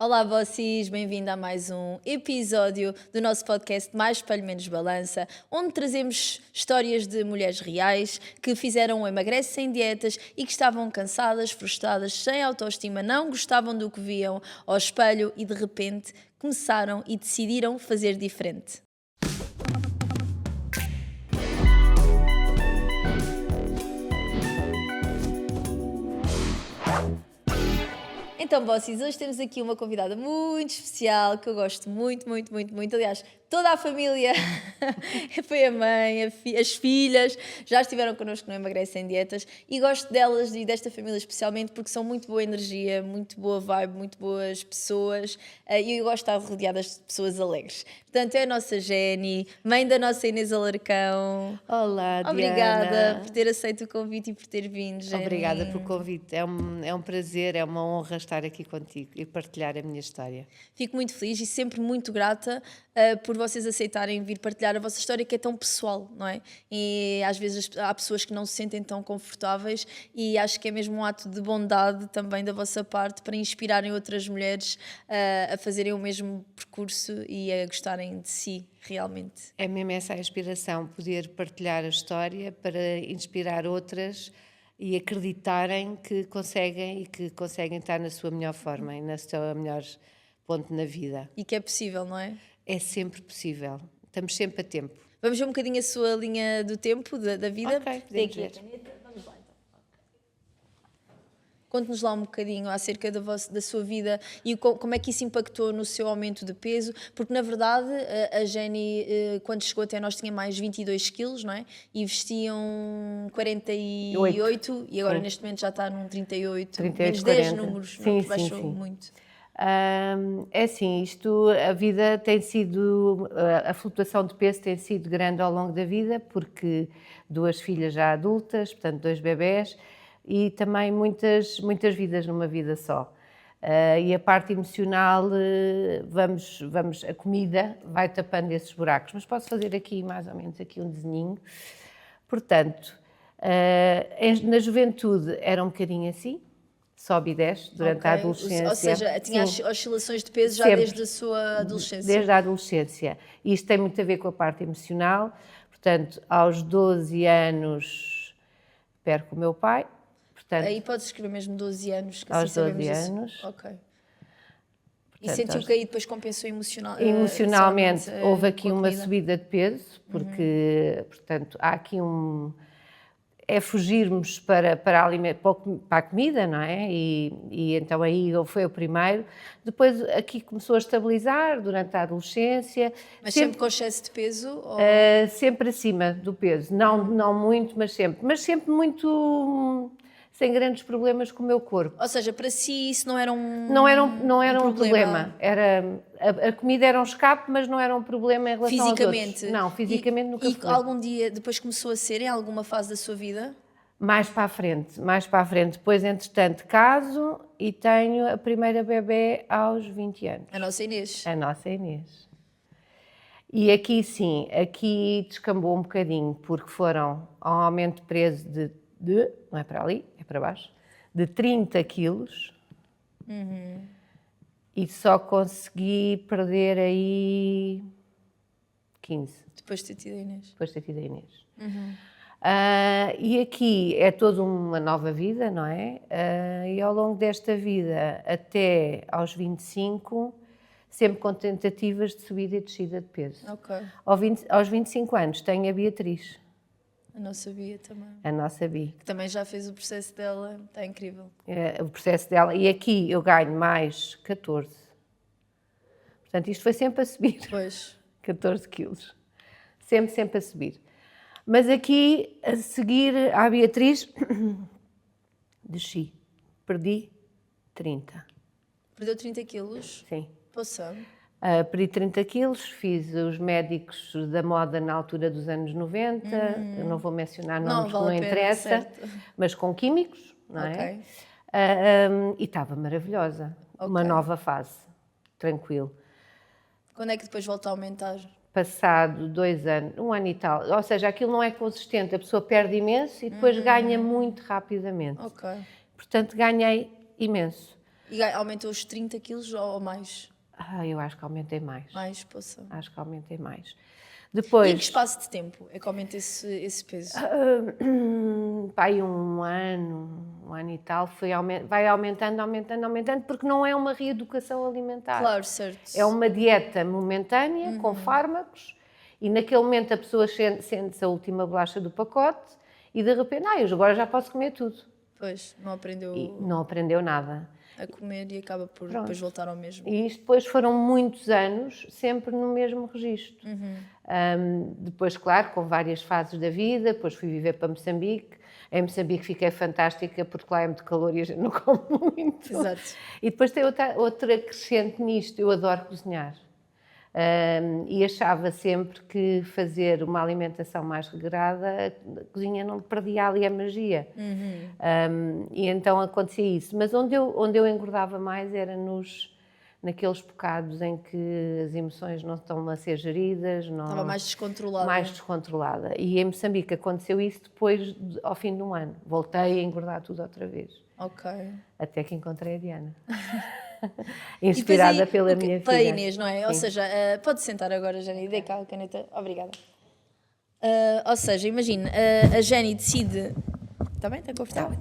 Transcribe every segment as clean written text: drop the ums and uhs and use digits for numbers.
Olá vocês, bem-vindo a mais um episódio do nosso podcast Mais Espelho Menos Balança, onde trazemos histórias de mulheres reais que fizeram o emagrece sem dietas e que estavam cansadas, frustradas, sem autoestima, não gostavam do que viam ao espelho e de repente começaram e decidiram fazer diferente. Então, vocês, hoje temos aqui uma convidada muito especial que eu gosto muito. Aliás, toda a família, foi a mãe, as filhas, já estiveram connosco no Emagrece Sem Dietas e gosto delas e desta família especialmente porque são muito boa energia, muito boa vibe, muito boas pessoas e eu gosto de estar rodeada de pessoas alegres. Portanto, é a nossa Jenny, mãe da nossa Inês Alarcão. Olá, Diana. Obrigada por ter aceito o convite e por ter vindo, Jenny. Obrigada pelo convite. É um prazer, é uma honra estar aqui contigo e partilhar a minha história. Fico muito feliz e sempre muito grata por vocês aceitarem vir partilhar a vossa história, que é tão pessoal, não é? E às vezes há pessoas que não se sentem tão confortáveis e acho que é mesmo um ato de bondade também da vossa parte para inspirarem outras mulheres a fazerem o mesmo percurso e a gostarem de si, realmente. É mesmo essa a inspiração, poder partilhar a história para inspirar outras e acreditarem que conseguem estar na sua melhor forma e na sua melhor ponto na vida. E que é possível, não é? É sempre possível. Estamos sempre a tempo. Vamos ver um bocadinho a sua linha do tempo, da vida? Ok, Tem podemos aqui a ver. caneta. Vamos lá então. Conte-nos lá um bocadinho acerca da sua vida e como é que isso impactou no seu aumento de peso, porque na verdade a Jenny, quando chegou até nós, tinha mais 22 quilos, não é? E vestiam 48 e agora Sim. neste momento já está num 38, 38, menos 10 40. números, Sim, baixou sim. muito. É assim, a vida tem sido, a flutuação de peso tem sido grande ao longo da vida, porque 2 filhas já adultas, portanto 2 bebés, e também muitas vidas numa vida só. E a parte emocional, a comida vai tapando esses buracos, mas posso fazer aqui mais ou menos aqui um desenhinho. Portanto, na juventude era um bocadinho assim, sobe e desce durante a adolescência. Ou seja, tinha Sim. oscilações de peso já Sempre. desde a sua adolescência. Desde a adolescência. E isto tem muito a ver com a parte emocional. Portanto, aos 12 anos perco o meu pai. Portanto, Aí podes escrever mesmo 12 anos, que aos assim sabemos 12 isso. anos. Ok. E Portanto, sentiu que aí depois compensou emocionalmente houve aqui com a uma comida? subida de peso, porque, portanto, há aqui é fugirmos para a comida, não é? E então aí foi o primeiro. Depois aqui começou a estabilizar durante a adolescência. Mas sempre com excesso de peso? Ou... Sempre acima do peso. Não muito, mas sempre. Mas sempre muito sem grandes problemas com o meu corpo. Ou seja, para si isso não era Não era um problema. A comida era um escape, mas não era um problema em relação aos outros. Não, fisicamente nunca foi. E algum dia depois começou a ser em alguma fase da sua vida? Mais para a frente. Depois, entretanto, caso e tenho a primeira bebé aos 20 anos. A nossa Inês. A nossa Inês. E aqui sim, aqui descambou um bocadinho, porque foram a um aumento de peso não é para ali, é para baixo, de 30 quilos. E só consegui perder aí 15. Depois de ter tido a Inês. Depois de ter tido a Inês. E aqui é toda uma nova vida, não é? E ao longo desta vida, até aos 25, sempre com tentativas de subida e descida de peso. Ok. Aos 25 anos tenho a Beatriz. A nossa Bia também. A nossa Bi. Que também já fez o processo dela, está incrível. O processo dela. E aqui eu ganho mais 14. Portanto, isto foi sempre a subir. Pois. 14 quilos. Sempre a subir. Mas aqui, a seguir à Beatriz, desci. Perdi 30. Perdeu 30 quilos? Sim. Poção. Perdi 30 quilos, fiz os médicos da moda na altura dos anos 90, eu não vou mencionar nomes, vale não a pena, interessa, certo. mas com químicos, não é? Ok. E estava maravilhosa, Ok. uma nova fase, tranquilo. Quando é que depois volta a aumentar? Passado 2 anos, 1 ano e tal, ou seja, aquilo não é consistente, a pessoa perde imenso e depois ganha muito rapidamente. Ok. Portanto, ganhei imenso. E aumentou os 30 quilos ou mais? Eu acho que aumentei mais. Mais, poça. Acho que aumentei mais. E em Depois, que espaço de tempo é que aumenta esse peso? vai um ano e tal, vai aumentando, porque não é uma reeducação alimentar. Claro, certo. É uma dieta momentânea, com fármacos, e naquele momento a pessoa sente-se a última bolacha do pacote e de repente, eu agora já posso comer tudo. Pois, não aprendeu E não aprendeu nada. a comer e acaba por depois voltar ao mesmo. E isto depois foram muitos anos, sempre no mesmo registro. Depois, claro, com várias fases da vida, depois fui viver para Moçambique. Em Moçambique fiquei fantástica porque lá é muito calor e a gente não come muito. Exato. E depois tem outra crescente nisto, eu adoro cozinhar. E achava sempre que fazer uma alimentação mais regrada, a cozinha não perdia ali a magia. E então acontecia isso. Mas onde eu engordava mais era naqueles bocados em que as emoções não estão a ser geridas. Estava mais descontrolada. Mais descontrolada. E em Moçambique aconteceu isso depois, ao fim de um ano. Voltei a engordar tudo outra vez. Ok. Até que encontrei a Diana. Inspirada pela minha filha. Pela Inês, não é? Sim. Ou seja, pode sentar agora, Jenny, dê cá a caneta. Obrigada. Ou seja, imagina, a Jenny decide... Está bem? Está confortável?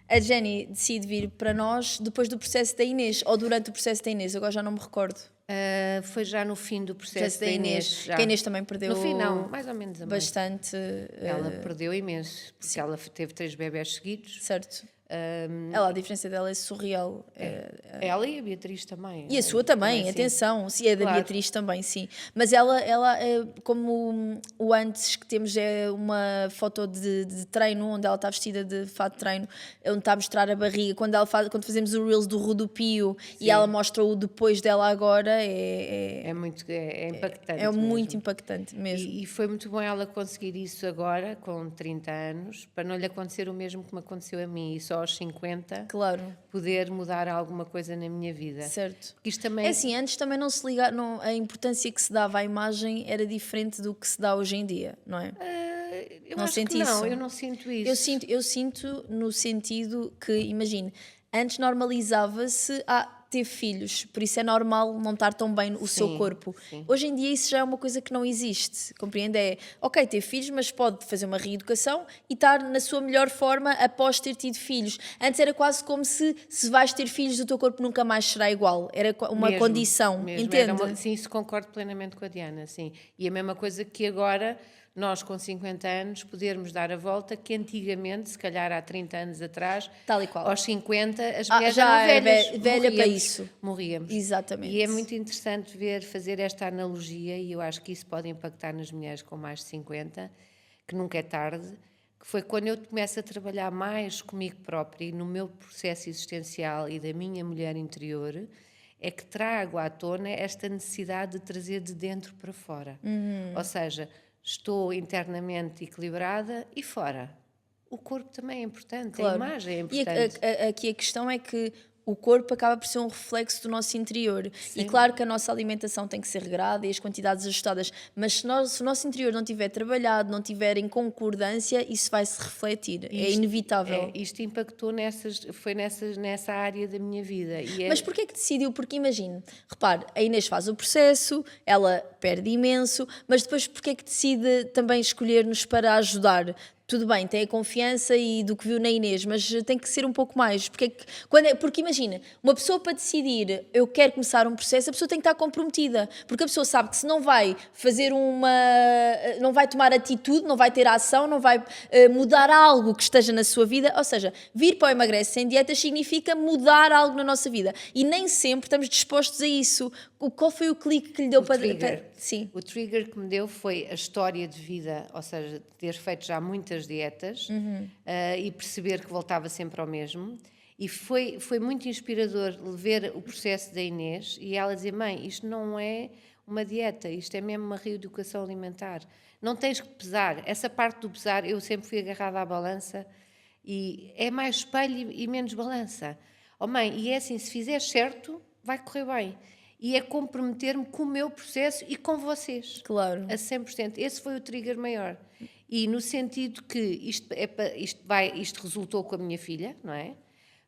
A Jenny decide vir para nós depois do processo da Inês, ou durante o processo da Inês, agora já não me recordo. Foi já no fim do processo da Inês. Que a Inês também perdeu... No fim não, mais ou menos a meio. Bastante... Ela perdeu imenso, porque ela teve 3 bebés seguidos. Certo. A diferença dela é surreal. Ela e a Beatriz também. E a sua também, atenção. Sim, a da Claro. Beatriz também, sim. Mas ela como o antes que temos é uma foto de treino, onde ela está vestida de fato de treino, onde está a mostrar a barriga. Quando fazemos o Reels do Rodopio e ela mostra o depois dela agora, É impactante. é muito mesmo. impactante mesmo. E foi muito bom ela conseguir isso agora, com 30 anos, para não lhe acontecer o mesmo que me aconteceu a mim. E só aos 50, Claro. poder mudar alguma coisa na minha vida. Certo. Porque isto também... É assim, antes também não se liga, a importância que se dava à imagem era diferente do que se dá hoje em dia, não é? Eu não acho sente que não, isso? eu não sinto isso. Eu sinto no sentido que, imagine, antes normalizava-se ter filhos, por isso é normal não estar tão bem o seu corpo. Sim. Hoje em dia isso já é uma coisa que não existe, compreende? É, ok, ter filhos, mas pode fazer uma reeducação e estar na sua melhor forma após ter tido filhos. Antes era quase como se vais ter filhos, o teu corpo nunca mais será igual. Era uma condição, entende? Sim, isso concordo plenamente com a Diana, sim. E a mesma coisa que agora... Nós, com 50 anos, podermos dar a volta que antigamente, se calhar há 30 anos atrás, tal e qual. Aos 50, as mulheres já eram velhas. era velha para isso. Morríamos. Exatamente. E é muito interessante fazer esta analogia, e eu acho que isso pode impactar nas mulheres com mais de 50, que nunca é tarde, que foi quando eu começo a trabalhar mais comigo própria e no meu processo existencial e da minha mulher interior, é que trago à tona esta necessidade de trazer de dentro para fora. Ou seja... Estou internamente equilibrada e fora. O corpo também é importante, claro. A imagem é importante. E aqui a questão é que o corpo acaba por ser um reflexo do nosso interior. Sim. E claro que a nossa alimentação tem que ser regrada e as quantidades ajustadas, mas se o nosso interior não estiver trabalhado, não estiver em concordância, isso vai se refletir. É inevitável. Isto impactou nessa área da minha vida. Mas porquê que decidiu? Porque imagine, repare, a Inês faz o processo, ela perde imenso, mas depois porquê que decide também escolher-nos para ajudar? Tudo bem, tem a confiança e do que viu na Inês, mas tem que ser um pouco mais. Porque imagina, uma pessoa para decidir eu quero começar um processo, a pessoa tem que estar comprometida. Porque a pessoa sabe que se não vai não vai tomar atitude, não vai ter ação, não vai mudar algo que esteja na sua vida. Ou seja, vir para o Emagrece Sem Dietas significa mudar algo na nossa vida. E nem sempre estamos dispostos a isso. Qual foi o clique que lhe deu para... Sim. O trigger que me deu foi a história de vida, ou seja, ter feito já muitas dietas e perceber que voltava sempre ao mesmo. E foi muito inspirador ver o processo da Inês e ela dizer, mãe, isto não é uma dieta, isto é mesmo uma reeducação alimentar. Não tens que pesar. Essa parte do pesar, eu sempre fui agarrada à balança e é mais espelho e menos balança. Oh mãe, e é assim, se fizeres certo, vai correr bem. E é comprometer-me com o meu processo e com vocês. Claro. A 100%. Esse foi o trigger maior. E no sentido que isto resultou com a minha filha, não é?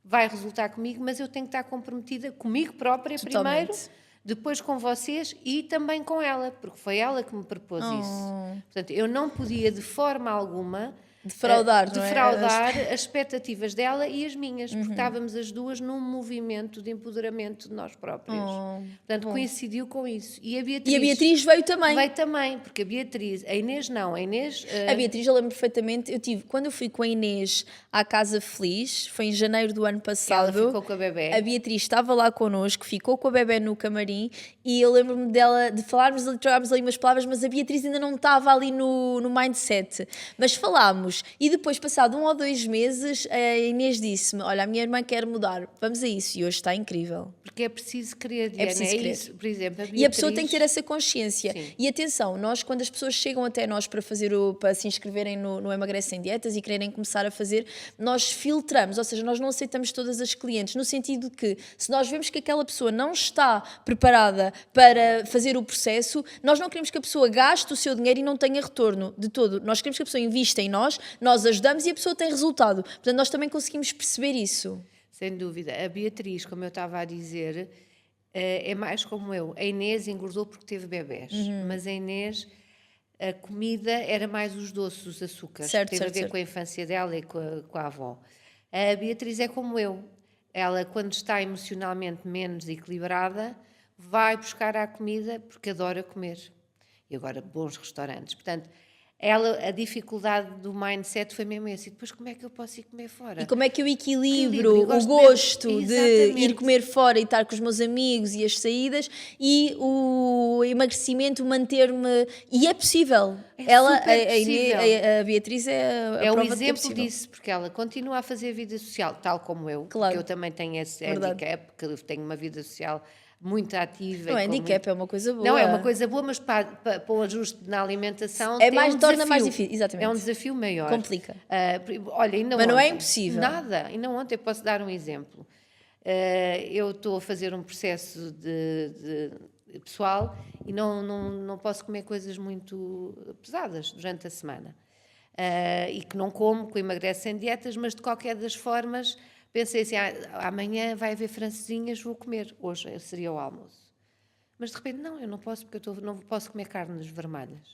vai resultar comigo, mas eu tenho que estar comprometida comigo própria Totalmente. primeiro, depois com vocês e também com ela, porque foi ela que me propôs isso. Portanto, eu não podia de forma alguma Defraudar, não é? defraudar as expectativas dela e as minhas, porque estávamos as duas num movimento de empoderamento de nós próprias. Portanto, coincidiu com isso. E a Beatriz veio também. Veio também, porque a Beatriz, a Inês não, a Inês... A Beatriz, eu lembro perfeitamente, quando eu fui com a Inês à Casa Feliz, foi em janeiro do ano passado. Ela ficou com a bebé. A Beatriz estava lá connosco, ficou com a bebé no camarim e eu lembro-me dela, de falarmos, de trocarmos ali umas palavras, mas a Beatriz ainda não estava ali no mindset. Mas falámos e depois, passado 1 ou 2 meses, a Inês disse-me, olha, a minha irmã quer mudar, vamos a isso. E hoje está incrível. Porque é preciso querer, Diana, preciso querer. Isso. Por exemplo, a Beatriz... E a pessoa tem que ter essa consciência. Sim. E atenção, nós, quando as pessoas chegam até nós para se inscreverem no Emagrece Sem Dietas e quererem começar a fazer, nós filtramos, ou seja, nós não aceitamos todas as clientes, no sentido de que, se nós vemos que aquela pessoa não está preparada para fazer o processo, nós não queremos que a pessoa gaste o seu dinheiro e não tenha retorno de todo. Nós queremos que a pessoa invista em nós ajudamos e a pessoa tem resultado. Portanto, nós também conseguimos perceber isso. Sem dúvida. A Beatriz, como eu estava a dizer, é mais como eu. A Inês engordou porque teve bebés, mas a Inês, a comida era mais os doces, os açúcares. Teve a ver com a infância dela e com a avó. A Beatriz é como eu. Ela, quando está emocionalmente menos equilibrada, vai buscar a comida porque adora comer. E agora, bons restaurantes. Portanto, a dificuldade do mindset foi mesmo esse. E depois, como é que eu posso ir comer fora? E como é que eu equilibro o gosto de ir comer fora e estar com os meus amigos e as saídas e o emagrecimento, manter-me... E é possível. A Beatriz é a prova o exemplo que é disso, porque ela continua a fazer vida social, tal como eu. Claro. Porque eu também tenho esse handicap, que eu tenho uma vida social muito ativa. Não é handicap, é uma coisa boa. Não, é uma coisa boa, mas para o ajuste na alimentação torna mais difícil, exatamente. É um desafio maior. Complica. Olha, ainda mas ontem, não é impossível. Nada. Ainda ontem, posso dar um exemplo. Eu estou a fazer um processo de pessoal e não posso comer coisas muito pesadas durante a semana. E que não como, que emagrece sem dietas, mas de qualquer das formas... Pensei assim, amanhã vai haver francesinhas, vou comer. Hoje seria o almoço. Mas de repente, não, eu não posso, porque eu não posso comer carnes vermelhas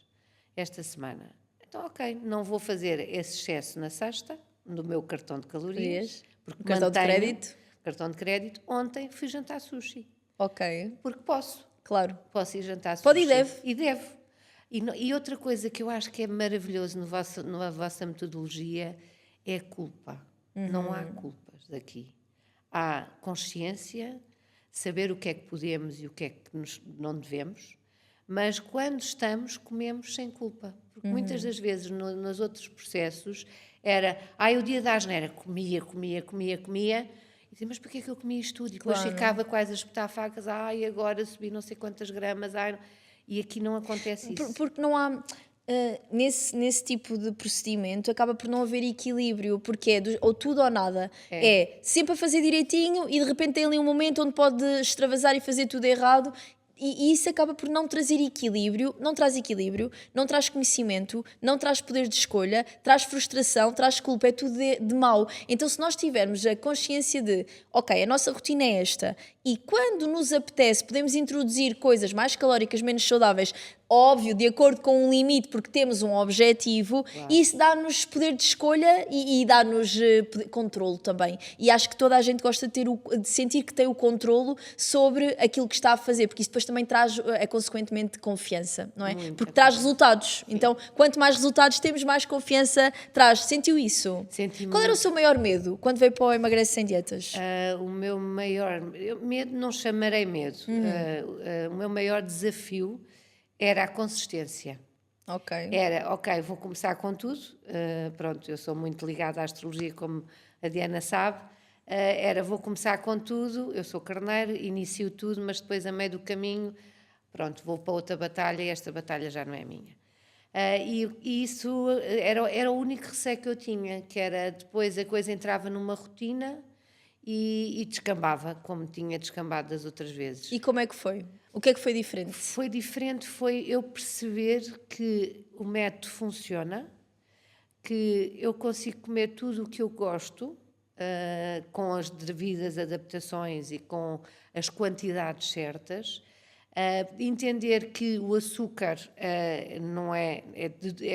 esta semana. Então, ok, não vou fazer esse excesso na sexta, no meu cartão de calorias. Porque cartão de crédito. Cartão de crédito. Ontem fui jantar sushi. Ok. Porque posso. Claro. Posso ir jantar sushi. Pode e deve. E deve. E outra coisa que eu acho que é maravilhoso na vossa metodologia é a culpa. Não há culpas daqui. Há consciência, saber o que é que podemos e o que é que não devemos, mas quando estamos, comemos sem culpa. Porque muitas das vezes, nos outros processos, era, o dia da asneira, comia, e dizia, mas porquê é que eu comia isto tudo? E depois ficava quase a espetar facas, agora subi não sei quantas gramas, e aqui não acontece isso. Porque não há... nesse tipo de procedimento acaba por não haver equilíbrio, porque é ou tudo ou nada. É sempre a fazer direitinho e de repente tem ali um momento onde pode extravasar e fazer tudo errado. E isso acaba por não trazer equilíbrio, não traz conhecimento, não traz poder de escolha, traz frustração, traz culpa, é tudo de mau. Então, se nós tivermos a consciência de, ok, a nossa rotina é esta, e quando nos apetece podemos introduzir coisas mais calóricas, menos saudáveis, óbvio, de acordo com um limite, porque temos um objetivo, e isso dá-nos poder de escolha e dá-nos controlo também. E acho que toda a gente gosta de sentir que tem o controlo sobre aquilo que está a fazer, porque isso depois também traz, consequentemente, confiança, não é? Porque traz resultados. Sim. Então, quanto mais resultados temos, mais confiança traz. Sentiu isso? Senti Qual era o seu maior medo quando veio para o Emagrece Sem Dietas? O meu maior... Medo não chamarei medo. O meu maior desafio era a consistência. Ok. Vou começar com tudo. Pronto, eu sou muito ligada à astrologia, como a Diana sabe. Vou começar com tudo, eu sou carneiro, inicio tudo, mas depois, a meio do caminho, pronto, vou para outra batalha e esta batalha já não é minha. E isso era o único receio que eu tinha, que era depois a coisa entrava numa rotina e descambava, como tinha descambado das outras vezes. E como é que foi? O que é que foi diferente? Foi diferente, foi eu perceber que o método funciona, que eu consigo comer tudo o que eu gosto, com as devidas adaptações e com as quantidades certas. Entender que o açúcar não é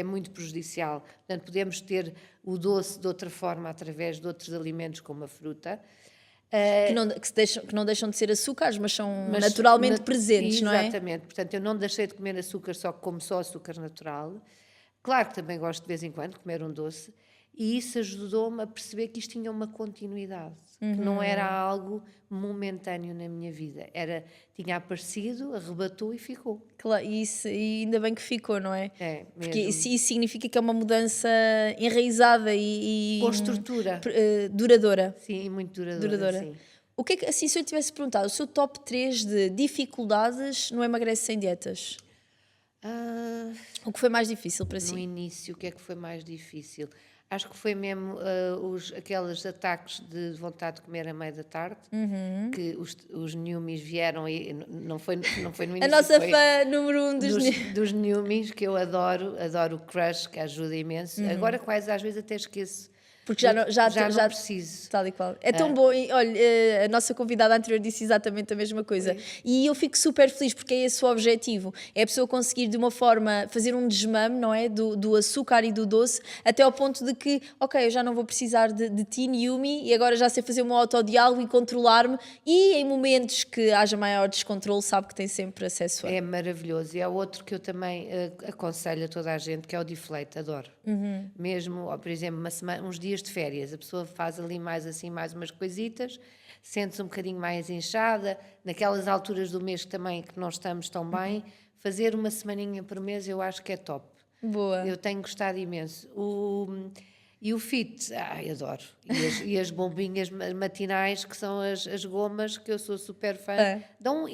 muito prejudicial, portanto podemos ter o doce de outra forma através de outros alimentos como a fruta. Que não deixam de ser açúcares, mas são naturalmente presentes, não é? Exatamente, portanto eu não deixei de comer açúcar, só que como só açúcar natural. Claro que também gosto de vez em quando comer um doce, e isso ajudou-me a perceber que isto tinha uma continuidade, que não era algo momentâneo na minha vida, tinha aparecido, arrebatou e ficou. Claro, e ainda bem que ficou, não é? É, Porque mesmo. isso significa que é uma mudança enraizada e Com estrutura. Duradoura. Sim, muito duradoura. Sim. O que é que, assim, se eu tivesse perguntado, o seu top 3 de dificuldades no Emagrece Sem Dietas? O que foi mais difícil para No si? início, o que é que foi mais difícil? Acho que foi mesmo aqueles ataques de vontade de comer à meia da tarde, que os Newmies vieram e não foi no início. A nossa foi fã número 1 dos Newmies, que eu adoro o Crush, que ajuda imenso. Agora quase às vezes até esqueço. Porque já não preciso. Tal e qual. É tão bom. E, olha, a nossa convidada anterior disse exatamente a mesma coisa. E eu fico super feliz porque é esse o objetivo. É a pessoa conseguir de uma forma fazer um desmame, não é? Do açúcar e do doce, até ao ponto de que, ok, eu já não vou precisar de ti, Yumi, e agora já sei fazer o meu autodiálogo e controlar-me. E em momentos que haja maior descontrole, sabe que tem sempre acesso a. É maravilhoso. E há outro que eu também aconselho a toda a gente, que é o Deflate, adoro. Mesmo, por exemplo, uns dias de férias, a pessoa faz ali mais umas coisitas, sente-se um bocadinho mais inchada, naquelas alturas do mês que não estamos tão bem, fazer uma semaninha por mês eu acho que é top. Boa. Eu tenho gostado imenso. E o Fit, adoro. E as bombinhas matinais, que são as gomas, que eu sou super fã, dão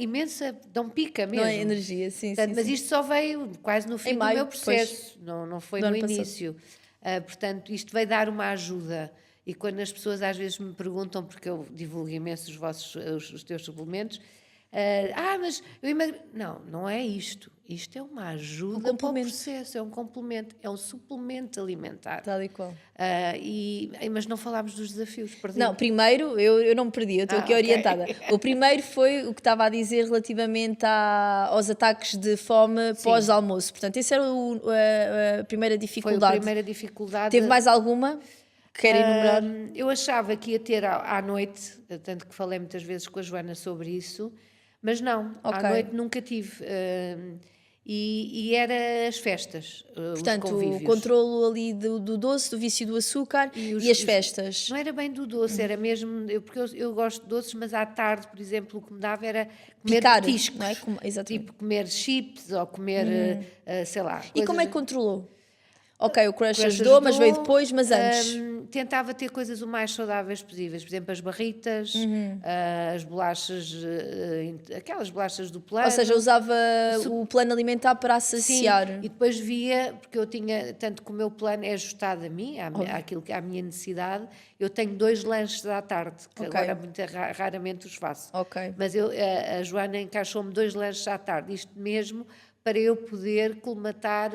pica mesmo. Não é energia, sim, Portanto, sim. Mas sim. isto só veio quase no fim do maio, meu processo, não foi do no ano início. Portanto, isto veio dar uma ajuda. E quando as pessoas às vezes me perguntam, porque eu divulgo imenso os teus suplementos, mas eu não é isto. Isto é uma ajuda para o processo, é um complemento, é um suplemento alimentar. Tal e qual. Mas não falámos dos desafios, perdi. Não, primeiro, eu não me perdi, eu estou aqui orientada. O primeiro foi o que estava a dizer relativamente aos ataques de fome pós-almoço. Portanto, essa era a primeira dificuldade. Foi a primeira dificuldade. Teve mais alguma? Querem enumerar? Eu achava que ia ter à noite, tanto que falei muitas vezes com a Joana sobre isso, mas não, à noite nunca tive. E era as festas, portanto, os convívios. O controlo ali do doce, do vício do açúcar e as festas. Não era bem do doce, era mesmo... Porque eu gosto de doces, mas à tarde, por exemplo, o que me dava era comer petiscos. Não é? Exatamente. Tipo comer chips ou comer, sei lá... E como é que controlou? Ok, o Crush ajudou, mas veio depois, mas antes? Tentava ter coisas o mais saudáveis possíveis. Por exemplo, as barritas, as bolachas, aquelas bolachas do plano. Ou seja, usava o plano alimentar para saciar. Sim, e depois via, porque eu tinha, tanto que o meu plano é ajustado a mim, à minha necessidade, eu tenho 2 lanches à tarde, que agora muito raramente os faço. Mas a Joana encaixou-me 2 lanches à tarde, isto mesmo para eu poder colmatar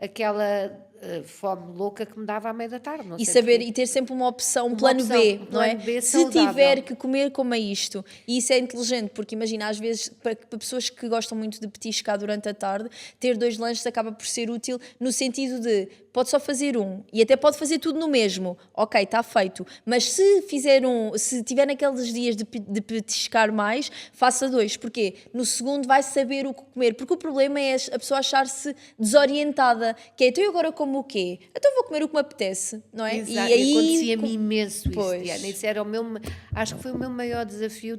aquela fome louca que me dava à meia da tarde. Não sei saber e ter sempre uma opção, um plano B, não é? B se tiver que comer, coma isto. E isso é inteligente, porque imagina, às vezes, para pessoas que gostam muito de petiscar durante a tarde, ter 2 lanches acaba por ser útil no sentido de pode só fazer um e até pode fazer tudo no mesmo. Ok, está feito. Mas se tiver naqueles dias de petiscar mais, faça 2. Porquê? No segundo vai saber o que comer. Porque o problema é a pessoa achar-se desorientada. Que é, então eu agora como o quê? Então vou comer o que me apetece, não é? Exato. E aí acontecia-me imenso isso, Diana. Isso era acho que foi o meu maior desafio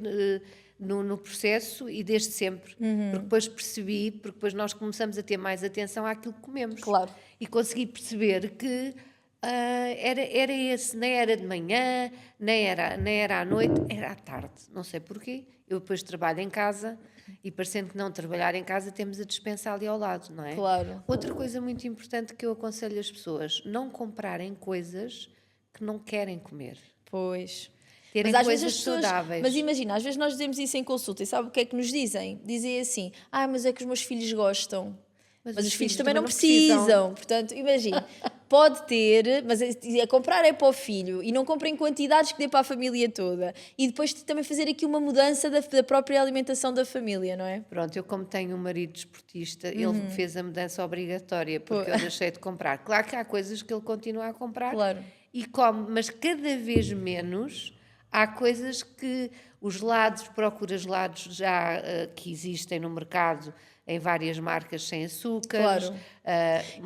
no processo e desde sempre. Porque depois percebi, porque depois nós começamos a ter mais atenção àquilo que comemos. Claro. E consegui perceber que era esse, nem era de manhã, nem era à noite, era à tarde. Não sei porquê. Eu depois trabalho em casa e parecendo que não trabalhar em casa temos a despensa ali ao lado, não é? Claro. Outra coisa muito importante que eu aconselho as pessoas, não comprarem coisas que não querem comer. Pois. Terem mas às coisas vezes as pessoas, saudáveis. Mas imagina, às vezes nós dizemos isso em consulta e sabe o que é que nos dizem? Dizem assim, mas é que os meus filhos gostam. Mas os filhos também não precisam. Portanto, imagina, pode ter, mas a comprar é para o filho e não compra em quantidades que dê para a família toda. E depois também fazer aqui uma mudança da própria alimentação da família, não é? Pronto, eu como tenho um marido desportista, ele fez a mudança obrigatória, porque eu deixei de comprar. Claro que há coisas que ele continua a comprar Claro. e come, mas cada vez menos há coisas que os gelados, procura gelados já que existem no mercado, em várias marcas sem açúcares. Claro.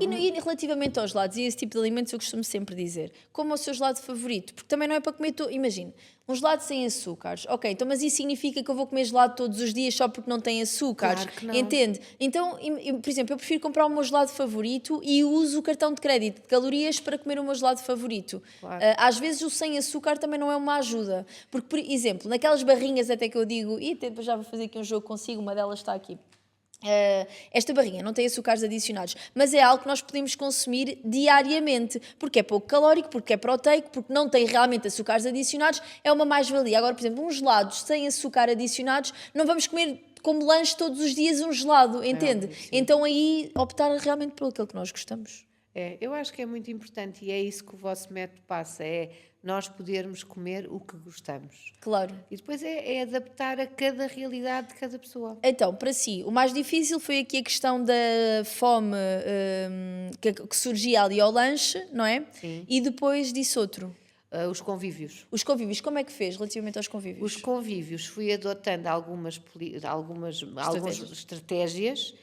E relativamente aos gelados e esse tipo de alimentos, eu costumo sempre dizer, como é o seu gelado favorito, porque também não é para comer, imagine, um gelado sem açúcares, ok, então mas isso significa que eu vou comer gelado todos os dias só porque não tem açúcares, Claro que não. entende? Então, por exemplo, eu prefiro comprar o meu gelado favorito e uso o cartão de crédito de calorias para comer o meu gelado favorito. Claro. Às vezes o sem açúcar também não é uma ajuda, porque, por exemplo, naquelas barrinhas até que eu digo, e depois já vou fazer aqui um jogo consigo, uma delas está aqui. Esta barrinha não tem açúcares adicionados, mas é algo que nós podemos consumir diariamente, porque é pouco calórico, porque é proteico, porque não tem realmente açúcares adicionados, é uma mais-valia. Agora, por exemplo, uns gelados sem açúcar adicionados, não vamos comer como lanche todos os dias um gelado, entende? Então aí optar realmente por aquilo que nós gostamos. Eu acho que é muito importante e é isso que o vosso método passa, é nós podermos comer o que gostamos. Claro. E depois é adaptar a cada realidade de cada pessoa. Então, para si, o mais difícil foi aqui a questão da fome que surgia ali ao lanche, não é? Sim. E depois disse outro. Os convívios. Os convívios, como é que fez relativamente aos convívios? Os convívios, fui adotando algumas estratégias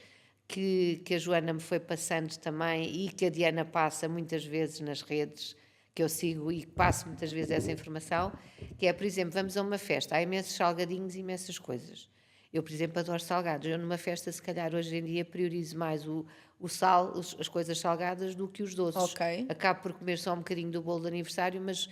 que a Joana me foi passando também e que a Diana passa muitas vezes nas redes, que eu sigo e passo muitas vezes essa informação, que é, por exemplo, vamos a uma festa, há imensos salgadinhos e imensas coisas. Eu, por exemplo, adoro salgados. Eu numa festa, se calhar, hoje em dia, priorizo mais o sal, as coisas salgadas, do que os doces. Ok. Acabo por comer só um bocadinho do bolo de aniversário, mas...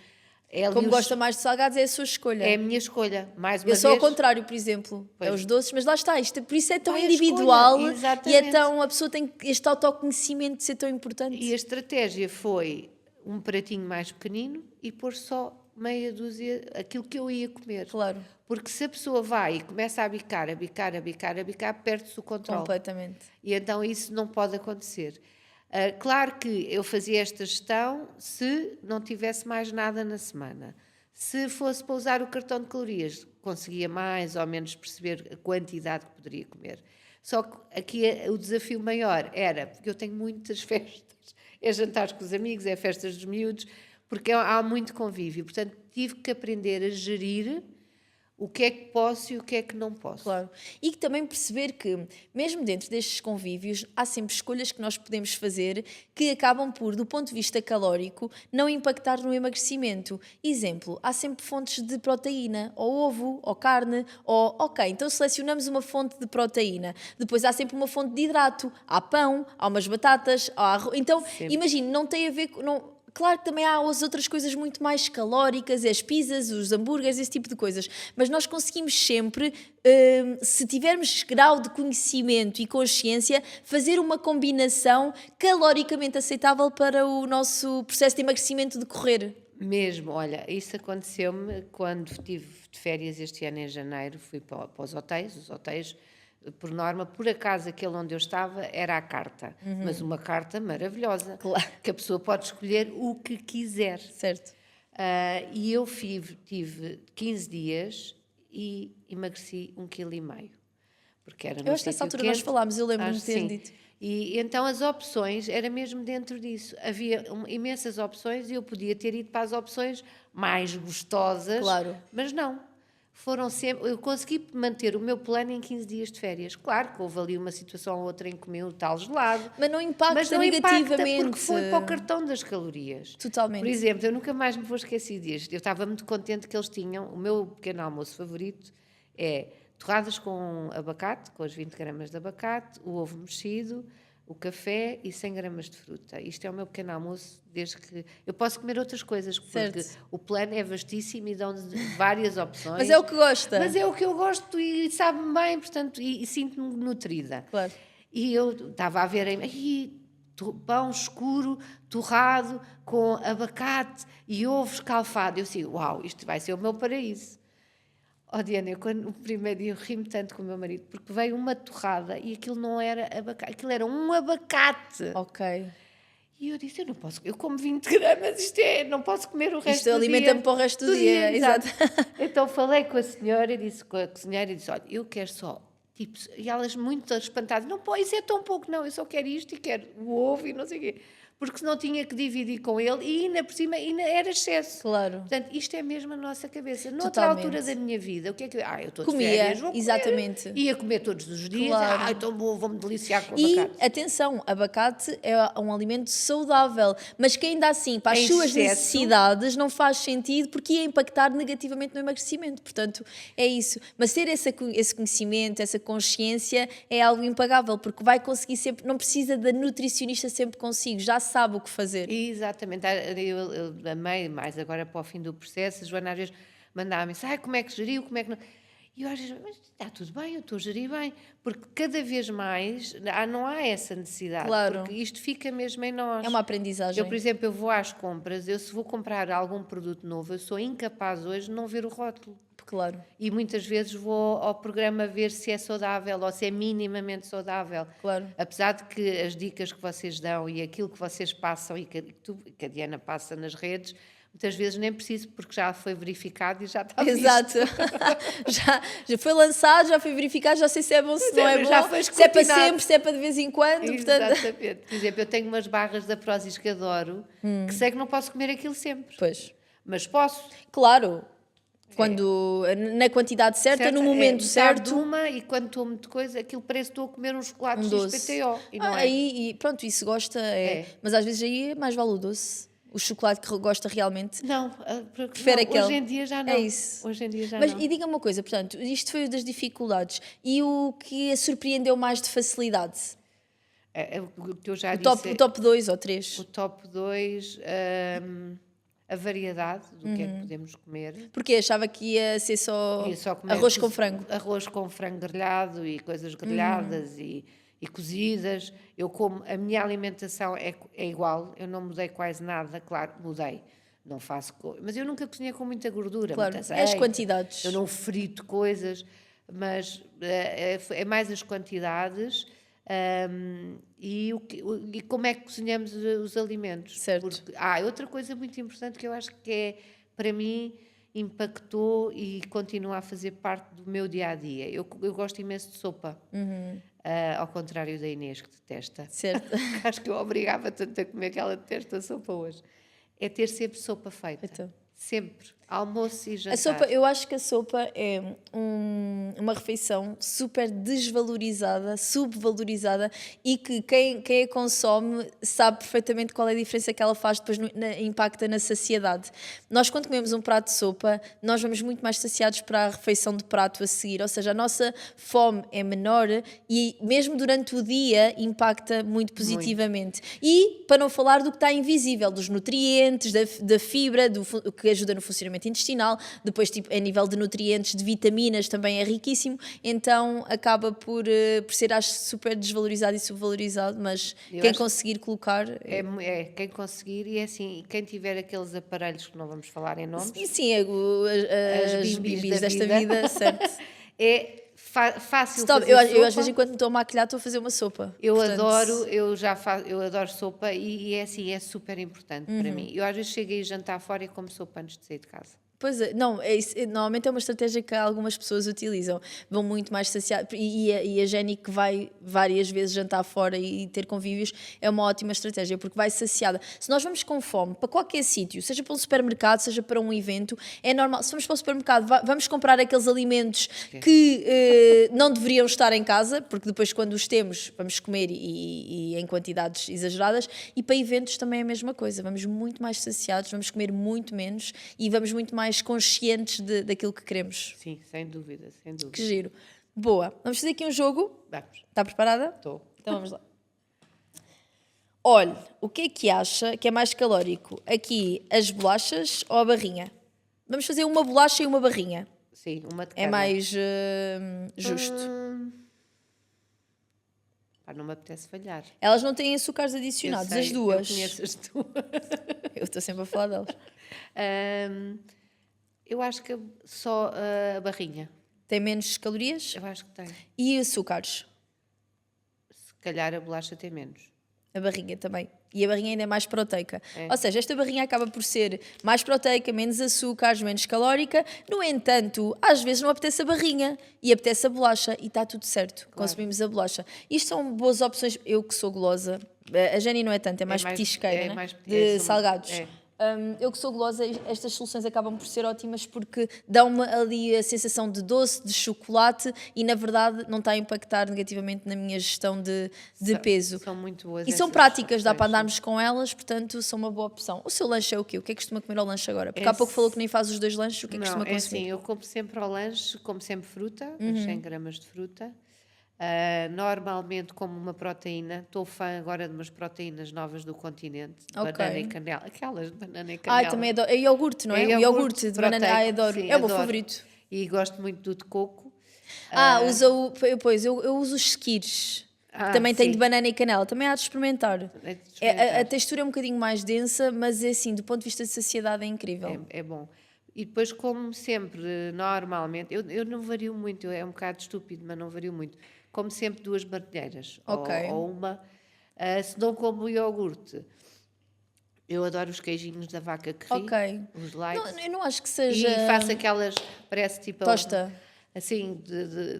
Como gosta mais de salgados, é a sua escolha. É a minha escolha, mais uma vez. Eu sou ao contrário, por exemplo. Pois. É os doces, mas lá está. Por isso é tão Vai a individual escolha, e exatamente. a pessoa tem este autoconhecimento de ser tão importante. E a estratégia foi um pratinho mais pequenino e pôr só meia dúzia, aquilo que eu ia comer. Claro. Porque se a pessoa vai e começa a bicar, perde-se o controle. Completamente. E então isso não pode acontecer. Claro que eu fazia esta gestão se não tivesse mais nada na semana. Se fosse para usar o cartão de calorias, conseguia mais ou menos perceber a quantidade que poderia comer. Só que aqui o desafio maior era, porque eu tenho muitas festas, é jantares com os amigos, é festas dos miúdos, porque há muito convívio. Portanto, tive que aprender a gerir o que é que posso e o que é que não posso. Claro. E também perceber que, mesmo dentro destes convívios, há sempre escolhas que nós podemos fazer que acabam por, do ponto de vista calórico, não impactar no emagrecimento. Exemplo, há sempre fontes de proteína, ou ovo, ou carne, ou, ok, então selecionamos uma fonte de proteína. Depois há sempre uma fonte de hidrato. Há pão, há umas batatas, há arroz. Então, imagine, não tem a ver com... Claro que também há as outras coisas muito mais calóricas, as pizzas, os hambúrgueres, esse tipo de coisas. Mas nós conseguimos sempre, se tivermos grau de conhecimento e consciência, fazer uma combinação caloricamente aceitável para o nosso processo de emagrecimento decorrer. Mesmo, olha, isso aconteceu-me quando estive de férias este ano em janeiro, fui para os hotéis, por norma, por acaso aquele onde eu estava era a carta, mas uma carta maravilhosa, Claro. que a pessoa pode escolher o que quiser. Certo. E eu tive 15 dias e emagreci 1,5 kg. Porque era Eu acho que nessa altura nós falámos, eu lembro-me de ter dito. E então as opções, era mesmo dentro disso. Havia imensas opções e eu podia ter ido para as opções mais gostosas, Claro. mas não. Foram sempre, eu consegui manter o meu plano em 15 dias de férias. Claro que houve ali uma situação ou outra em que comi o tal gelado. Mas não impacta Mas não negativamente. impacta porque foi para o cartão das calorias. Totalmente. Por exemplo, eu nunca mais me vou esquecer disto. Eu estava muito contente que eles tinham, o meu pequeno almoço favorito é torradas com abacate, com as 20 gramas de abacate, o ovo mexido, o café e 100 gramas de fruta. Isto é o meu pequeno almoço, desde que... Eu posso comer outras coisas, porque Certo. o plano é vastíssimo e dão várias opções. Mas é o que gosta. Mas é o que eu gosto e sabe-me bem, portanto, e sinto-me nutrida. Claro. E eu estava a ver pão escuro, torrado, com abacate e ovo escalfado. Eu disse, uau, isto vai ser o meu paraíso. Oh, Diana, o primeiro dia eu ri-me tanto com o meu marido, porque veio uma torrada e aquilo não era abacate, aquilo era um abacate. Ok. E eu disse, eu não posso, eu como 20 gramas, não posso comer o resto Isto do dia. alimenta-me para o resto do dia, exato. Então falei com a senhora, com a cozinheira e disse, olha, eu quero só, tipo, e elas muito espantadas, não, pô, isso é tão pouco, não, eu só quero isto e quero o ovo e não sei o quê. Porque senão tinha que dividir com ele e ainda por cima ainda era excesso. Claro. Portanto, isto é mesmo a nossa cabeça. Noutra Totalmente. altura da minha vida, o que é que eu estou de Comia, férias, vou exatamente. comer, ia comer todos os dias, Claro. então vou-me deliciar com E, abacate. atenção, abacate é um alimento saudável, mas que ainda assim, para as Em suas excesso. necessidades, não faz sentido porque ia impactar negativamente no emagrecimento. Portanto, é isso. Mas ter esse conhecimento, essa consciência, é algo impagável, porque vai conseguir sempre, não precisa da nutricionista sempre consigo, já sabe o que fazer. Exatamente, eu amei, mais agora para o fim do processo, a Joana às vezes mandava-me, como é que geriu, como é que não... E eu às vezes, mas está tudo bem, eu estou a gerir bem, porque cada vez mais não há essa necessidade, Claro. porque isto fica mesmo em nós. É uma aprendizagem. Eu, por exemplo, eu vou às compras, se vou comprar algum produto novo, eu sou incapaz hoje de não ver o rótulo. Claro. E muitas vezes vou ao programa ver se é saudável ou se é minimamente saudável. Claro. Apesar de que as dicas que vocês dão e aquilo que vocês passam e que a Diana passa nas redes, muitas vezes nem preciso, porque já foi verificado e já está Exato. já foi lançado, já foi verificado, já sei se é bom, se não é bom, já foi se é para escrutinado. sempre, se é para de vez em quando. Portanto... Exatamente. Por exemplo, eu tenho umas barras da Prozis que adoro, que sei que não posso comer aquilo sempre. Pois. Mas posso. Claro. Quando, na quantidade certa, no momento certo. De uma, e quando estou muito coisa, aquilo parece que estou a comer um chocolate XPTO. E não é. Aí, e pronto, isso gosta, mas às vezes aí é mais vale o doce. O chocolate que gosta realmente. Não, prefere aquele. Hoje em dia já não. É isso. Hoje em dia já mas, não. E diga uma coisa, portanto, isto foi das dificuldades. E o que a surpreendeu mais de facilidade? O que eu já disse. O top 2 ou 3? O top 2, a variedade do que é que podemos comer. Porque achava que ia ser só arroz com frango. Arroz com frango grelhado e coisas grelhadas e cozidas. Eu como, a minha alimentação é igual, eu não mudei quase nada, claro, mudei. Não faço mas eu nunca cozinhei com muita gordura. Claro, muita as quantidades. Eu não frito coisas, mas é mais as quantidades. E como é que cozinhamos os alimentos. Certo. Porque, outra coisa muito importante que eu acho que para mim impactou e continua a fazer parte do meu dia-a-dia. Eu gosto imenso de sopa, ao contrário da Inês, que detesta. Certo. Acho que eu obrigava tanto a comer que ela detesta sopa hoje. É ter sempre sopa feita. Então. Sempre. Almoço e jantar. A sopa, eu acho que a sopa é uma refeição super desvalorizada, subvalorizada e que quem a consome sabe perfeitamente qual é a diferença que ela faz depois impacta na saciedade. Nós quando comemos um prato de sopa, nós vamos muito mais saciados para a refeição de prato a seguir, ou seja, a nossa fome é menor e mesmo durante o dia impacta muito positivamente. Muito. E para não falar do que está invisível, dos nutrientes, da fibra, que ajuda no funcionamento intestinal, depois tipo, a nível de nutrientes, de vitaminas também é riquíssimo, então acaba por ser acho super desvalorizado e subvalorizado, mas quem conseguir colocar... quem conseguir e assim, quem tiver aqueles aparelhos que não vamos falar em nomes... Sim, as bimbis desta vida, certo. É fácil fazer sopa. Eu às vezes enquanto me estou a maquilhar estou a fazer uma sopa. Eu adoro sopa e é assim, é super importante para mim. Eu às vezes chego a ir jantar fora e como sopa antes de sair de casa. Pois é, não, normalmente é uma estratégia que algumas pessoas utilizam, vão muito mais saciadas, e a Jenny que vai várias vezes jantar fora e ter convívios é uma ótima estratégia, porque vai saciada. Se nós vamos com fome para qualquer sítio, seja para um supermercado, seja para um evento, é normal, se vamos para o supermercado, vamos comprar aqueles alimentos que não deveriam estar em casa, porque depois quando os temos, vamos comer e em quantidades exageradas, e para eventos também é a mesma coisa, vamos muito mais saciados, vamos comer muito menos e vamos muito mais conscientes daquilo que queremos. Sim, sem dúvida, sem dúvida. Que giro. Boa. Vamos fazer aqui um jogo? Vamos. Está preparada? Estou. Então vamos lá. Olhe, o que é que acha que é mais calórico? Aqui, as bolachas ou a barrinha? Vamos fazer uma bolacha e uma barrinha. Sim, uma de cada. É mais justo. Não me apetece falhar. Elas não têm açúcares adicionados, Eu sei, as duas. Eu conheço as duas. Eu estou sempre a falar delas. Eu acho que só a barrinha. Tem menos calorias? Eu acho que tem. E açúcares? Se calhar a bolacha tem menos. A barrinha também. E a barrinha ainda é mais proteica. É. Ou seja, esta barrinha acaba por ser mais proteica, menos açúcares, menos calórica. No entanto, às vezes não apetece a barrinha e apetece a bolacha e está tudo certo. Consumimos a bolacha. Isto são boas opções. Eu que sou gulosa, a Jenny não é tanto, é mais petisqueira, né? De salgados. Eu que sou gulosa, estas soluções acabam por ser ótimas porque dão-me ali a sensação de doce, de chocolate e na verdade não está a impactar negativamente na minha gestão de peso. São muito boas. E são essas práticas, dá para opções. andarmos com elas, portanto são uma boa opção. O seu lanche é o quê? O que é que costuma comer ao lanche agora? Porque há pouco falou que nem faz os 2 lanches, o que é que Não, costuma é consumir? assim, eu como sempre ao lanche, como sempre fruta, Uhum. 100 gramas de fruta. Normalmente como uma proteína, estou fã agora de umas proteínas novas do continente, de Ok. banana e canela, aquelas de banana e canela. Ai, também adoro. É iogurte, não é? É O iogurte de banana, proteico, ai, adoro. sim, É o meu adoro. favorito. E gosto muito do de coco. Usa o. Pois, eu uso os skirs. Que também tem sim. de banana e canela. Também há de experimentar. É de A experimentar. textura é um bocadinho mais densa, mas é assim, do ponto de vista de saciedade é incrível. É bom. E depois, como sempre, normalmente, eu não vario muito, é um bocado estúpido, mas não vario muito. Como sempre, 2 martelheiras. Ok. Ou uma. Se não como iogurte, eu adoro os queijinhos da vaca que ri, Ok. os lights. Não, eu não acho que E seja. faço aquelas, parece tipo... Tosta. Assim,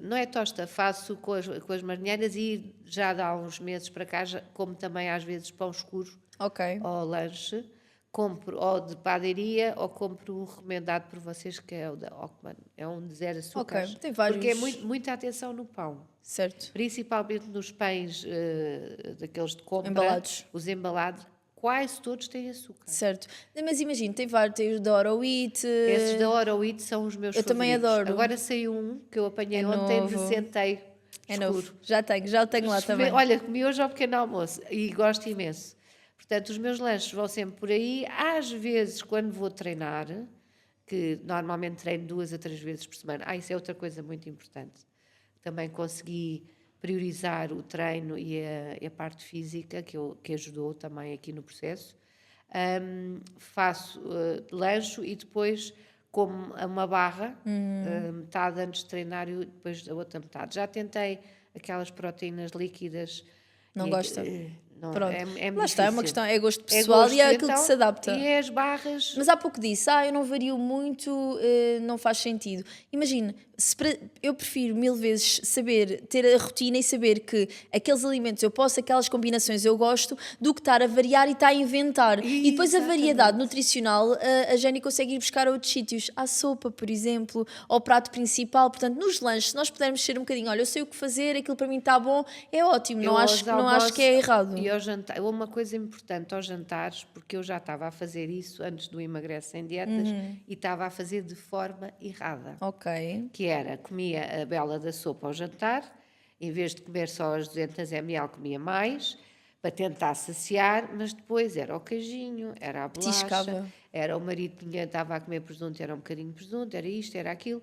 não é tosta, faço com as marinheiras e já dá uns meses para cá, como também às vezes pão escuro Ok. ou lanche, compro ou de padaria ou compro o recomendado por vocês que é o da Ockman, é um de 0 açúcares. Ok, tem vários. Porque é muita atenção no pão, Certo. principalmente nos pães daqueles de compra, Embalados. os embalados, quase todos têm açúcar. Certo. Mas imagina, tem vários, tem os da Oro Wheat. Esses da Oro Wheat são os meus Eu favoritos. também adoro. Agora saiu um que eu apanhei É ontem de novo. centeio É escuro. novo. Já o tenho lá também. Olha, comi hoje ao pequeno almoço e gosto imenso. Portanto, os meus lanches vão sempre por aí. Às vezes, quando vou treinar, que normalmente treino 2 a 3 vezes por semana. Isso é outra coisa muito importante. Também consegui priorizar o treino e a parte física, que ajudou também aqui no processo. Faço lancho e depois como uma barra, metade antes de treinar e depois a outra metade. Já tentei aquelas proteínas líquidas. Não gosta? Não, Pronto. é Lá está, é uma difícil. questão, é gosto pessoal gosto, e é aquilo então, que se adapta. E é as barras. Mas há pouco disse, eu não vario muito, não faz sentido. Imagina, eu prefiro 1000 vezes ter a rotina e saber que aqueles alimentos eu posso, aquelas combinações eu gosto, do que estar a variar e estar a inventar. E depois a variedade nutricional, a Jenny consegue ir buscar a outros sítios. À sopa, por exemplo, ao prato principal. Portanto, nos lanches, se nós pudermos ser um bocadinho, olha, eu sei o que fazer, aquilo para mim está bom, é ótimo. Não acho que é errado. E ao jantar, uma coisa importante aos jantares, porque eu já estava a fazer isso antes do Emagrece Sem Dietas e estava a fazer de forma errada. Ok. Que era, comia a bela da sopa ao jantar, em vez de comer só as 200 ml, comia mais, para tentar saciar, mas depois era o queijinho, era a bolacha, Tiscava. era o marido que estava a comer presunto, era um bocadinho de presunto, era isto, era aquilo,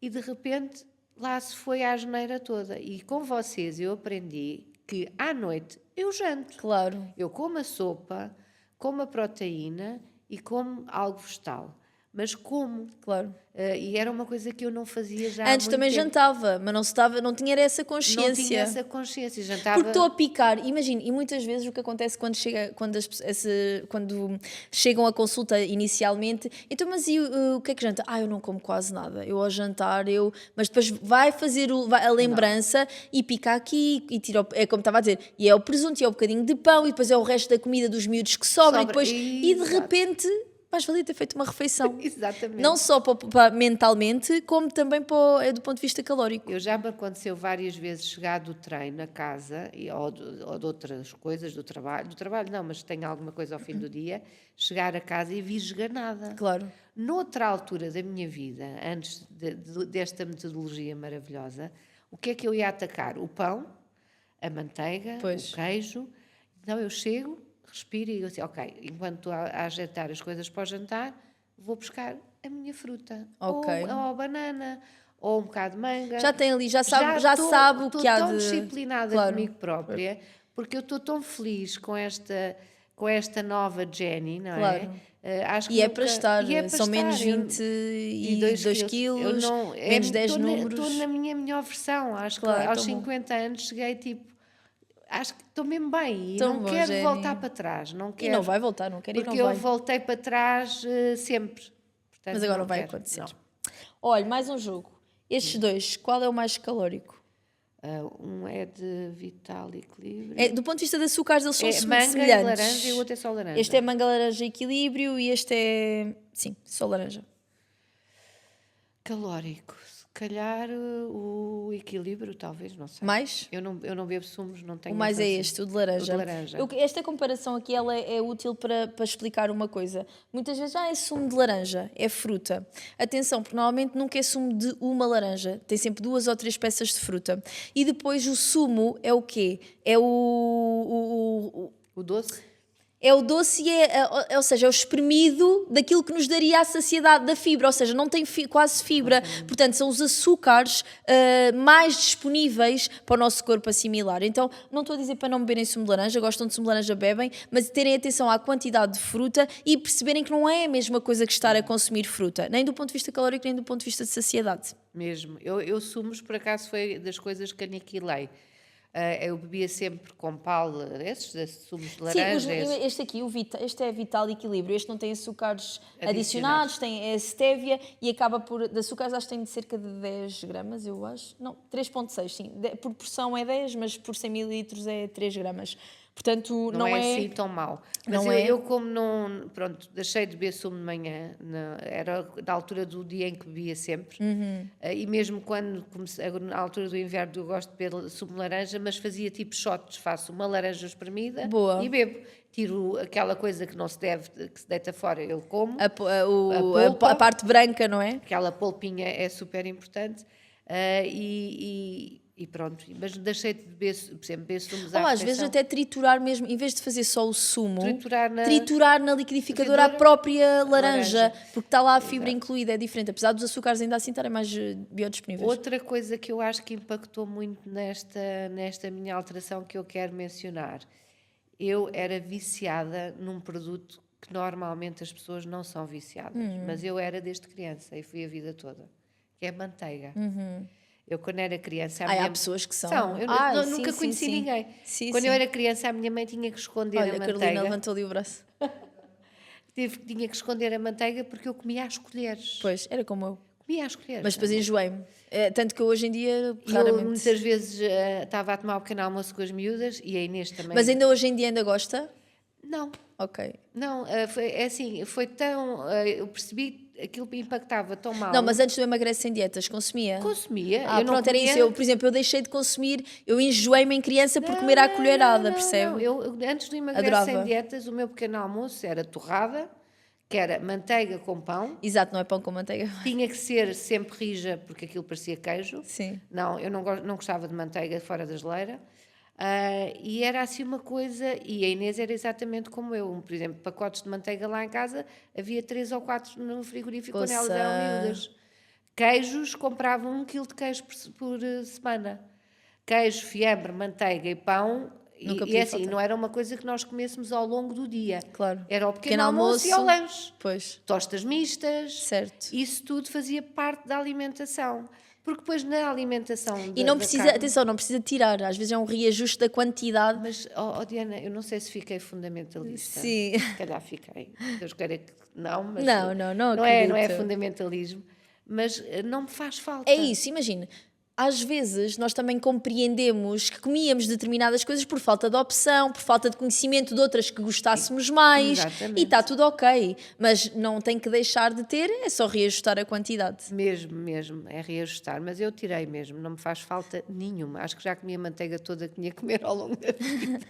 e de repente lá se foi a asneira toda. E com vocês eu aprendi que à noite eu janto. Claro. Eu como a sopa, como a proteína e como algo vegetal. Mas como. Claro. E era uma coisa que eu não fazia já há Antes muito também tempo. jantava, mas não tinha essa consciência. Não tinha essa consciência. Jantava... Porque estou a picar, imagina, e muitas vezes o que acontece quando chegam à consulta inicialmente, então, mas e o que é que janta? Eu não como quase nada. Eu ao jantar, mas depois vai fazer a lembrança e pica aqui, e tira, é como estava a dizer, e é o presunto, e é o bocadinho de pão, e depois é o resto da comida dos miúdos que sobra. E depois, e de repente, mais valia ter feito uma refeição. Exatamente. Não só mentalmente, como também do ponto de vista calórico. Eu já me aconteceu várias vezes chegar do treino a casa, ou de outras coisas, do trabalho não, mas tenho alguma coisa ao fim do dia, chegar a casa e vir esganada. Claro. Noutra altura da minha vida, antes desta metodologia maravilhosa, o que é que eu ia atacar? O pão, a manteiga, Pois. o queijo. Então eu chego, respiro e eu assim, ok, enquanto estou a ajeitar as coisas para o jantar, vou buscar a minha fruta. Ok. Ou a banana, ou um bocado de manga. Já tem ali, já sabe o que há de... Estou tão disciplinada Claro. comigo própria, porque eu estou tão feliz com esta nova Jenny, não Claro. é? Acho que E é para estar, e é para são estar. menos Eu- 22 2 quilos, Eu não, menos 10 números. Estou na minha melhor versão. Acho que Claro, aos tão bom. 50 anos cheguei tipo, acho que estou mesmo bem e Tão não bom, quero Jenny. voltar para trás. Não E quero, não vai voltar, não quer e não porque eu vai. voltei para trás sempre. Portanto, Mas agora não vai quero, acontecer. não. Olha, mais um jogo. Estes dois, qual é o mais calórico? Um é de Vital Equilíbrio. Do ponto de vista de açúcares, eles são Manga e semelhantes. laranja e o outro é só laranja. Este é manga, laranja e equilíbrio e este é, sim, só laranja. Calórico. Se calhar o equilíbrio, talvez, não sei. Mais? Eu não bebo sumos, não tenho O mais é essa- este, o de laranja. O de laranja. Esta comparação aqui ela é útil para explicar uma coisa. Muitas vezes, é sumo de laranja, é fruta. Atenção, porque normalmente nunca é sumo de uma laranja. Tem sempre 2 ou 3 peças de fruta. E depois o sumo é o quê? É O doce? é o doce e ou seja, é o espremido daquilo que nos daria a saciedade da fibra, ou seja, não tem quase fibra. Portanto, são os açúcares mais disponíveis para o nosso corpo assimilar. Então, não estou a dizer para não beberem sumo de laranja, gostam de sumo de laranja, bebem, mas terem atenção à quantidade de fruta e perceberem que não é a mesma coisa que estar a consumir fruta, nem do ponto de vista calórico, nem do ponto de vista de saciedade. Mesmo. Eu sumos, por acaso, foi das coisas que aniquilei. Eu bebia sempre com pal, esses sumos de laranja. Sim, este aqui, este é Vital Equilíbrio. Este não tem açúcares adicionados, tem stevia e acaba por, de açúcares acho que tem de cerca de 10 gramas, eu acho. Não, 3,6, sim. Por porção é 10, mas por 100 mililitros é 3 gramas. Portanto, não é assim tão mau. Mas não eu como não, pronto, deixei de beber sumo de manhã, era da altura do dia em que bebia sempre, e mesmo quando comecei, na altura do inverno eu gosto de beber sumo de laranja, mas fazia tipo shots, faço uma laranja espremida Boa. e bebo. Tiro aquela coisa que não se deve, que se deita fora, eu como. A parte branca, não é? Aquela polpinha é super importante. E pronto, mas deixei de beber, por exemplo, beber sumos à Às vezes até triturar mesmo, em vez de fazer só o sumo, triturar na liquidificadora a própria laranja, porque está lá a fibra incluída, é diferente, apesar dos açúcares ainda assim estarem mais biodisponíveis. Outra coisa que eu acho que impactou muito nesta minha alteração que eu quero mencionar, eu era viciada num produto que normalmente as pessoas não são viciadas, mas eu era desde criança e fui a vida toda, que é manteiga. Eu, quando era criança... há pessoas que são. Eu nunca conheci ninguém. Quando eu era criança, a minha mãe tinha que esconder a manteiga. Olha, a Carolina levantou-lhe o braço. Tinha que esconder a manteiga porque eu comia às colheres. Pois, era como eu. Comia às colheres. Mas depois enjoei-me. Tanto que eu hoje em dia, eu raramente... muitas vezes estava a tomar um pequeno almoço com as miúdas e a Inês também. Mas ainda hoje em dia ainda gosta? Não. Ok. Não, foi tão... eu percebi aquilo me impactava tão mal. Não, mas antes do Emagrece Sem Dietas, consumia? Consumia. Eu pronto, não era isso. Por exemplo, eu deixei de consumir, eu enjoei-me em criança por comer à colherada, percebe? Não. Eu, antes do Emagrece Sem Dietas, o meu pequeno almoço era torrada, que era manteiga com pão. Exato, não é pão com manteiga. Tinha que ser sempre rija, porque aquilo parecia queijo. Sim. Não, eu não gostava de manteiga fora da geleira. E era assim uma coisa, e a Inês era exatamente como eu. Por exemplo, pacotes de manteiga lá em casa, havia 3 ou 4 no frigorífico quando elas eram miúdas. Queijos, comprava 1 quilo de queijo por semana. Queijo, fiambre, manteiga e pão. E assim, não era uma coisa que nós comêssemos ao longo do dia. Claro. Era o pequeno almoço e ao lanche. Pois. Tostas mistas. Certo. Isso tudo fazia parte da alimentação. Porque depois na alimentação... E não precisa, atenção, não precisa tirar. Às vezes é um reajuste da quantidade. Mas, Diana, eu não sei se fiquei fundamentalista. Sim. Se calhar fiquei. Deus queira que não, mas... Não é fundamentalismo. Mas não me faz falta. É isso, imagina. Às vezes nós também compreendemos que comíamos determinadas coisas por falta de opção, por falta de conhecimento de outras que gostássemos mais. Exatamente. E está tudo ok. Mas não tem que deixar de ter, é só reajustar a quantidade. Mesmo, é reajustar. Mas eu tirei mesmo, não me faz falta nenhuma. Acho que já comi a manteiga toda que tinha que comer ao longo da vida.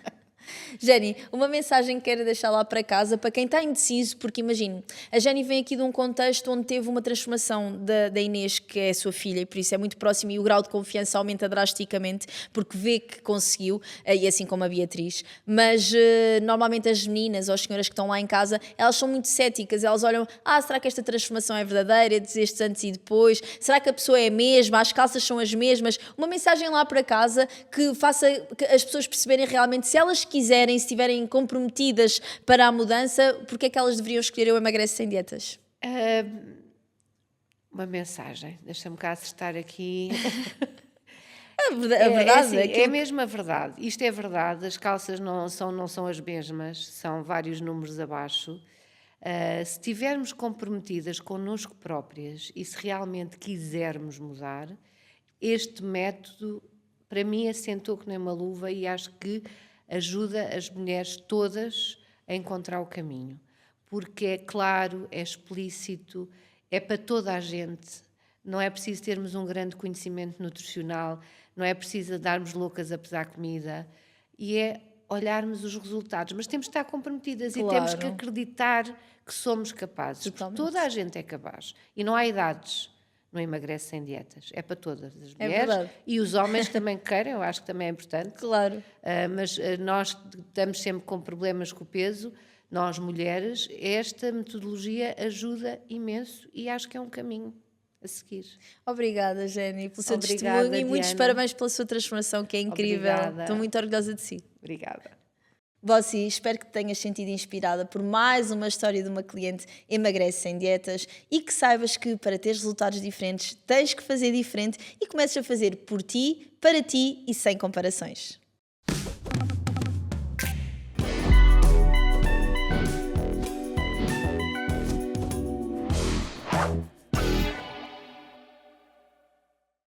Jenny, uma mensagem que quero deixar lá para casa para quem está indeciso, porque imagino, a Jenny vem aqui de um contexto onde teve uma transformação da Inês, que é a sua filha, e por isso é muito próximo e o grau de confiança aumenta drasticamente, porque vê que conseguiu, e assim como a Beatriz. Mas normalmente as meninas ou as senhoras que estão lá em casa, elas são muito céticas, elas olham, será que esta transformação é verdadeira, desde antes e depois? Será que a pessoa é a mesma? As calças são as mesmas? Uma mensagem lá para casa que faça que as pessoas perceberem realmente, se elas quiserem quiserem, se estiverem comprometidas para a mudança, porque é que elas deveriam escolher o Emagrece Sem Dietas? Uma mensagem, deixa-me cá acertar aqui. A verdade assim, aquilo é mesmo a verdade. Isto é verdade, as calças não são as mesmas, são vários números abaixo. Se estivermos comprometidas connosco próprias e se realmente quisermos mudar, este método, para mim, assentou que nem uma luva e acho que ajuda as mulheres todas a encontrar o caminho. Porque é claro, é explícito, é para toda a gente. Não é preciso termos um grande conhecimento nutricional, não é preciso darmos loucas a pesar comida, e é olharmos os resultados. Mas temos de estar comprometidas e temos que Claro. acreditar que somos capazes. Porque Totalmente. toda a gente é capaz. E não há idades. Não Emagrece Sem Dietas. É para todas as É mulheres. verdade. E os homens também queiram, eu acho que também é importante. Claro. Mas nós estamos sempre com problemas com o peso, nós mulheres, esta metodologia ajuda imenso e acho que é um caminho a seguir. Obrigada, Jenny, pelo seu Obrigada, testemunho e muitos Diana. parabéns pela sua transformação, que é incrível. Obrigada. Estou muito orgulhosa de si. Obrigada. Bossi, espero que te tenhas sentido inspirada por mais uma história de uma cliente Emagrece Sem Dietas e que saibas que para teres resultados diferentes tens que fazer diferente e comeces a fazer por ti, para ti e sem comparações.